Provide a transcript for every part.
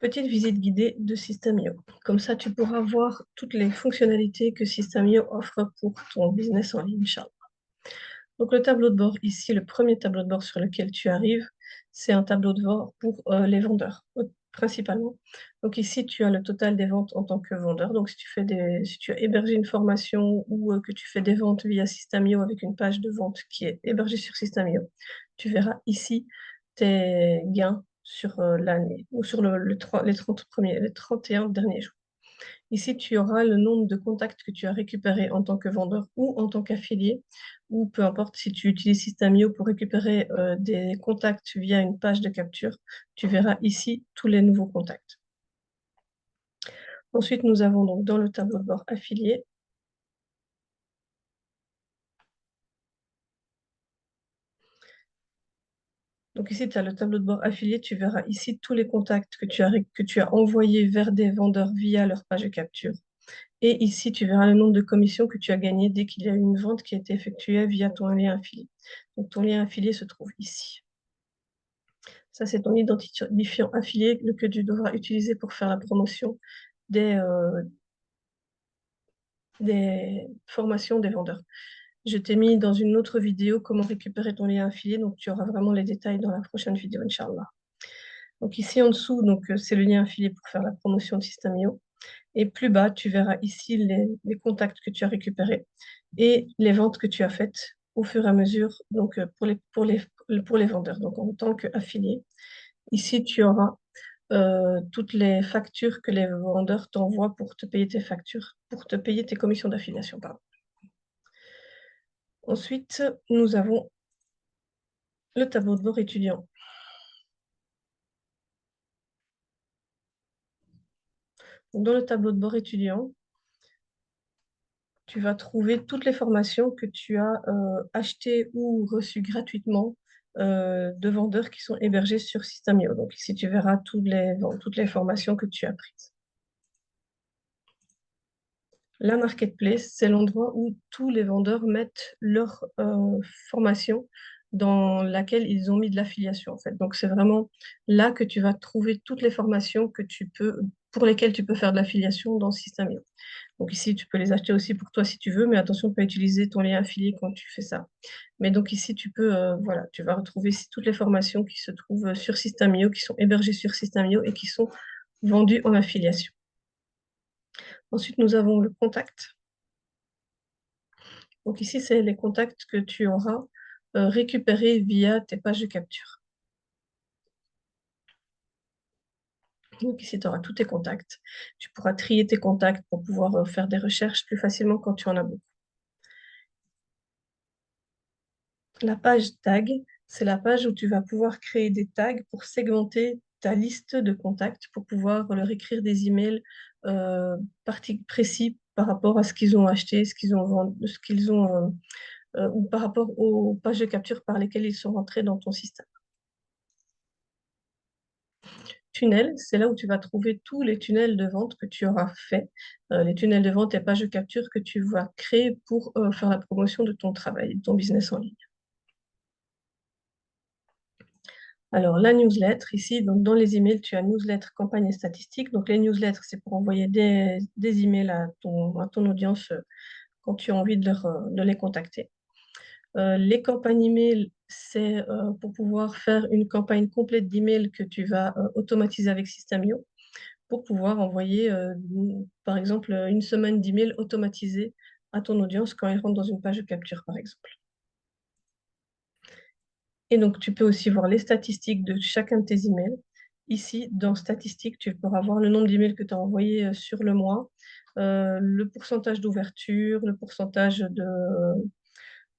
petite visite guidée de System.io. Comme ça, tu pourras voir toutes les fonctionnalités que System.io offre pour ton business en ligne, Inch'Allah. Donc, le tableau de bord ici, le premier tableau de bord sur lequel tu arrives, c'est un tableau de bord pour les vendeurs, principalement. Donc, ici, tu as le total des ventes en tant que vendeur. Donc, si tu as hébergé une formation ou que tu fais des ventes via System.io avec une page de vente qui est hébergée sur System.io, tu verras ici tes gains sur l'année ou sur les 30 premiers, les 31 derniers jours. Ici, tu auras le nombre de contacts que tu as récupérés en tant que vendeur ou en tant qu'affilié, ou peu importe si tu utilises System.io pour récupérer des contacts via une page de capture, tu verras ici tous les nouveaux contacts. Ensuite, nous avons donc dans le tableau de bord affilié, donc ici, tu as le tableau de bord affilié, tu verras ici tous les contacts que tu as envoyés vers des vendeurs via leur page de capture. Et ici, tu verras le nombre de commissions que tu as gagnées dès qu'il y a une vente qui a été effectuée via ton lien affilié. Donc, ton lien affilié se trouve ici. Ça, c'est ton identifiant affilié que tu devras utiliser pour faire la promotion des formations des vendeurs. Je t'ai mis dans une autre vidéo comment récupérer ton lien affilié, donc tu auras vraiment les détails dans la prochaine vidéo, Inch'Allah. Donc ici en dessous, c'est le lien affilié pour faire la promotion de System.io. Et plus bas, tu verras ici les contacts que tu as récupérés et les ventes que tu as faites au fur et à mesure donc, pour les vendeurs, donc en tant qu'affilié. Ici, tu auras toutes les factures que les vendeurs t'envoient pour te payer tes factures, pour te payer tes commissions d'affiliation, pardon. Ensuite, nous avons le tableau de bord étudiant. Dans le tableau de bord étudiant, tu vas trouver toutes les formations que tu as achetées ou reçues gratuitement de vendeurs qui sont hébergés sur System.io. Donc ici, tu verras toutes les formations que tu as prises. La marketplace, c'est l'endroit où tous les vendeurs mettent leur formation dans laquelle ils ont mis de l'affiliation, en fait. Donc, c'est vraiment là que tu vas trouver toutes les formations pour lesquelles tu peux faire de l'affiliation dans System.io. Donc ici, tu peux les acheter aussi pour toi si tu veux, mais attention, tu peux utiliser ton lien affilié quand tu fais ça. Mais donc ici, voilà, tu vas retrouver toutes les formations qui se trouvent sur System.io, qui sont hébergées sur System.io et qui sont vendues en affiliation. Ensuite, nous avons le contact. Donc ici, c'est les contacts que tu auras récupérés via tes pages de capture. Donc ici, tu auras tous tes contacts. Tu pourras trier tes contacts pour pouvoir faire des recherches plus facilement quand tu en as beaucoup. La page tag, c'est la page où tu vas pouvoir créer des tags pour segmenter ta liste de contacts, pour pouvoir leur écrire des emails précis par rapport à ce qu'ils ont acheté, ce qu'ils ont vendu, ou par rapport aux pages de capture par lesquelles ils sont rentrés dans ton système. Tunnel, c'est là où tu vas trouver tous les tunnels de vente que tu auras fait, les tunnels de vente et pages de capture que tu vas créer pour faire la promotion de ton travail, de ton business en ligne. Alors, la newsletter, ici, donc dans les emails, tu as newsletter, campagne et statistiques. Donc, les newsletters, c'est pour envoyer des emails à ton audience quand tu as envie de les contacter. Les campagnes email, c'est pour pouvoir faire une campagne complète d'emails que tu vas automatiser avec System.io pour pouvoir envoyer, par exemple, une semaine d'emails automatisés à ton audience quand ils rentrent dans une page de capture, par exemple. Et donc, tu peux aussi voir les statistiques de chacun de tes emails. Ici, dans statistiques, tu pourras voir le nombre d'emails que tu as envoyés sur le mois, le pourcentage d'ouverture, le pourcentage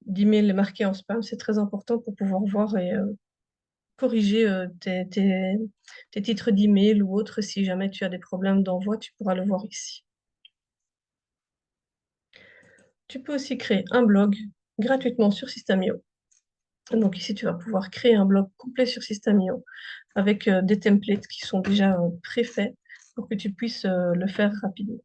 d'emails marqués en spam. C'est très important pour pouvoir voir et corriger tes titres d'email ou autres. Si jamais tu as des problèmes d'envoi, tu pourras le voir ici. Tu peux aussi créer un blog gratuitement sur System.io. Donc ici, tu vas pouvoir créer un blog complet sur System.io avec des templates qui sont déjà préfaits pour que tu puisses le faire rapidement.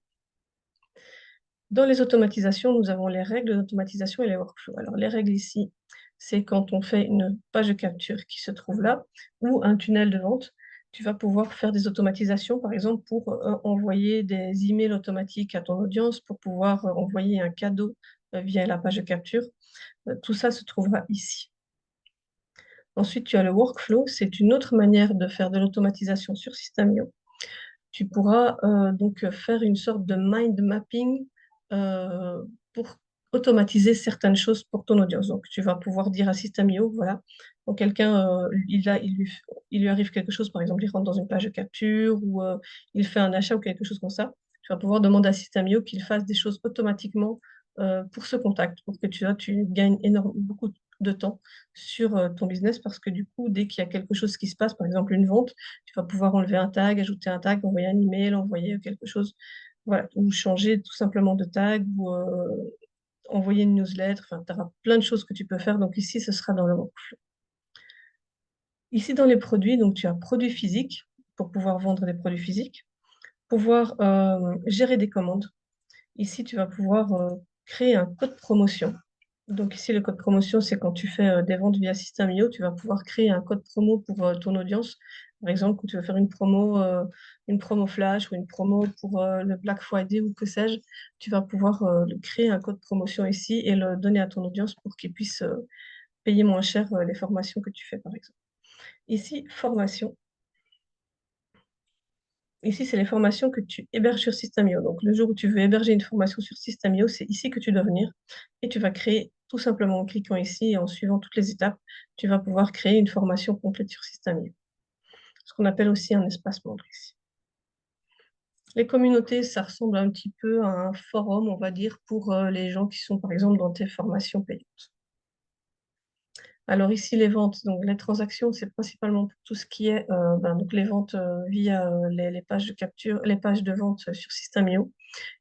Dans les automatisations, nous avons les règles d'automatisation et les workflows. Alors les règles ici, c'est quand on fait une page de capture qui se trouve là, ou un tunnel de vente. Tu vas pouvoir faire des automatisations, par exemple, pour envoyer des emails automatiques à ton audience, pour pouvoir envoyer un cadeau via la page de capture. Tout ça se trouvera ici. Ensuite, tu as le workflow. C'est une autre manière de faire de l'automatisation sur System.io. Tu pourras donc faire une sorte de mind mapping pour automatiser certaines choses pour ton audience. Donc, tu vas pouvoir dire à System.io, voilà, quand quelqu'un, il lui arrive quelque chose, par exemple, il rentre dans une page de capture ou il fait un achat ou quelque chose comme ça, tu vas pouvoir demander à System.io qu'il fasse des choses automatiquement pour ce contact, pour que tu gagnes beaucoup de temps sur ton business parce que du coup, dès qu'il y a quelque chose qui se passe, par exemple une vente, tu vas pouvoir enlever un tag, ajouter un tag, envoyer un email, envoyer quelque chose, voilà, ou changer tout simplement de tag, ou envoyer une newsletter. Enfin, tu auras plein de choses que tu peux faire. Donc ici, ce sera dans le workflow. Ici, dans les produits, donc tu as produits physiques pour pouvoir vendre des produits physiques, pouvoir gérer des commandes. Ici, tu vas pouvoir créer un code promotion. Donc ici, le code promotion, c'est quand tu fais des ventes via System.io, tu vas pouvoir créer un code promo pour ton audience. Par exemple, quand tu veux faire une promo flash ou une promo pour le Black Friday ou que sais-je, tu vas pouvoir créer un code promotion ici et le donner à ton audience pour qu'ils puissent payer moins cher les formations que tu fais, par exemple. Ici, formation. Ici, c'est les formations que tu héberges sur System.io. Donc, le jour où tu veux héberger une formation sur System.io, c'est ici que tu dois venir et tu vas créer tout simplement en cliquant ici et en suivant toutes les étapes, tu vas pouvoir créer une formation complète sur System.io. Ce qu'on appelle aussi un espace membre ici. Les communautés, ça ressemble un petit peu à un forum, on va dire, pour les gens qui sont, par exemple, dans tes formations payantes. Alors ici, les ventes, donc les transactions, c'est principalement pour tout ce qui est donc les ventes via les pages de capture, les pages de vente sur System.io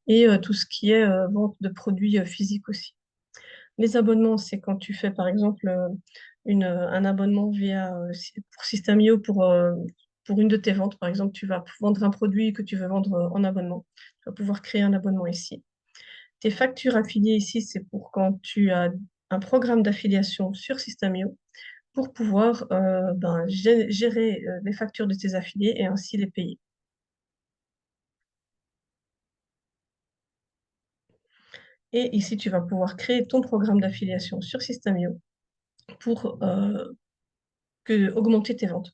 et tout ce qui est vente de produits physiques aussi. Les abonnements, c'est quand tu fais par exemple un abonnement pour System.io pour une de tes ventes. Par exemple, tu vas vendre un produit que tu veux vendre en abonnement. Tu vas pouvoir créer un abonnement ici. Tes factures affiliées ici, c'est pour quand tu as un programme d'affiliation sur System.io pour pouvoir gérer les factures de tes affiliés et ainsi les payer. Et ici, tu vas pouvoir créer ton programme d'affiliation sur System.io pour augmenter tes ventes.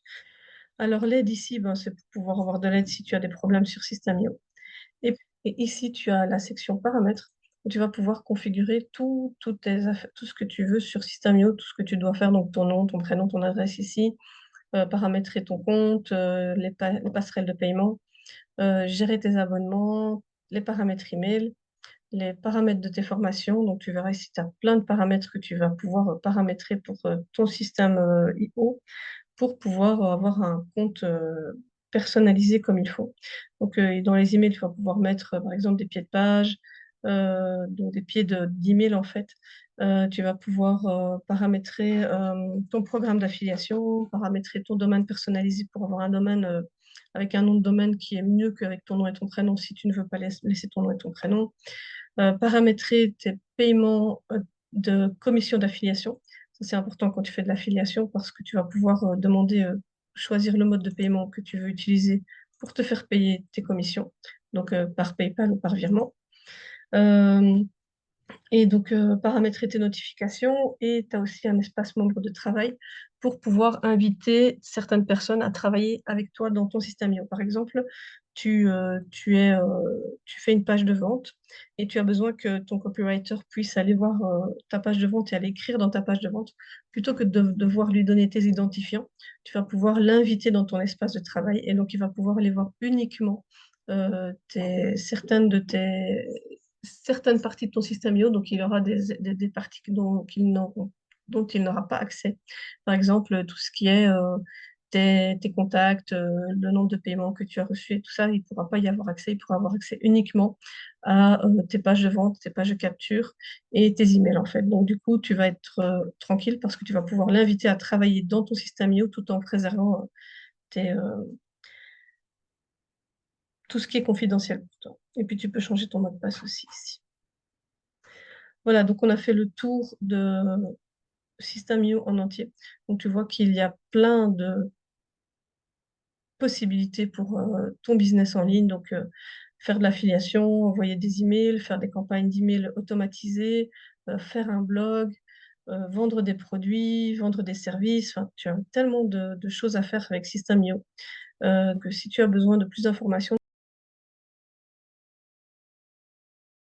Alors, l'aide ici, c'est pour pouvoir avoir de l'aide si tu as des problèmes sur System.io. Et ici, tu as la section paramètres où tu vas pouvoir configurer tout ce que tu veux sur System.io, tout ce que tu dois faire, donc ton nom, ton prénom, ton adresse ici, paramétrer ton compte, les passerelles de paiement, gérer tes abonnements, les paramètres email, les paramètres de tes formations. Donc, tu verras ici, tu as plein de paramètres que tu vas pouvoir paramétrer pour ton système IO pour pouvoir avoir un compte personnalisé comme il faut. Donc, dans les emails, tu vas pouvoir mettre, par exemple, des pieds de page, donc des pieds d'email, en fait. Tu vas pouvoir paramétrer ton programme d'affiliation, paramétrer ton domaine personnalisé pour avoir un domaine avec un nom de domaine qui est mieux qu'avec ton nom et ton prénom si tu ne veux pas laisser ton nom et ton prénom. Paramétrer tes paiements de commission d'affiliation. Ça, c'est important quand tu fais de l'affiliation parce que tu vas pouvoir choisir le mode de paiement que tu veux utiliser pour te faire payer tes commissions, donc par PayPal ou par virement. Euh, et donc, paramétrer tes notifications et tu as aussi un espace membre de travail pour pouvoir inviter certaines personnes à travailler avec toi dans ton système IO. Par exemple, tu fais une page de vente et tu as besoin que ton copywriter puisse aller voir ta page de vente et aller écrire dans ta page de vente. Plutôt que de devoir lui donner tes identifiants, tu vas pouvoir l'inviter dans ton espace de travail et donc il va pouvoir aller voir uniquement certaines parties de ton système IO, donc il aura des parties dont il n'aura pas accès. Par exemple, tout ce qui est tes contacts, le nombre de paiements que tu as reçus et tout ça, il ne pourra pas y avoir accès. Il pourra avoir accès uniquement à tes pages de vente, tes pages de capture et tes emails, en fait. Donc, du coup, tu vas être tranquille parce que tu vas pouvoir l'inviter à travailler dans ton système IO tout en préservant tes, euh, tout ce qui est confidentiel pour toi. Et puis, tu peux changer ton mot de passe aussi ici. Voilà, donc on a fait le tour de System.io en entier. Donc tu vois qu'il y a plein possibilités pour, ton business en ligne. Donc, faire de l'affiliation, envoyer des emails, faire des campagnes d'emails automatisées, faire un blog, vendre des produits, vendre des services. Enfin, tu as tellement de choses à faire avec System.io, que si tu as besoin de plus d'informations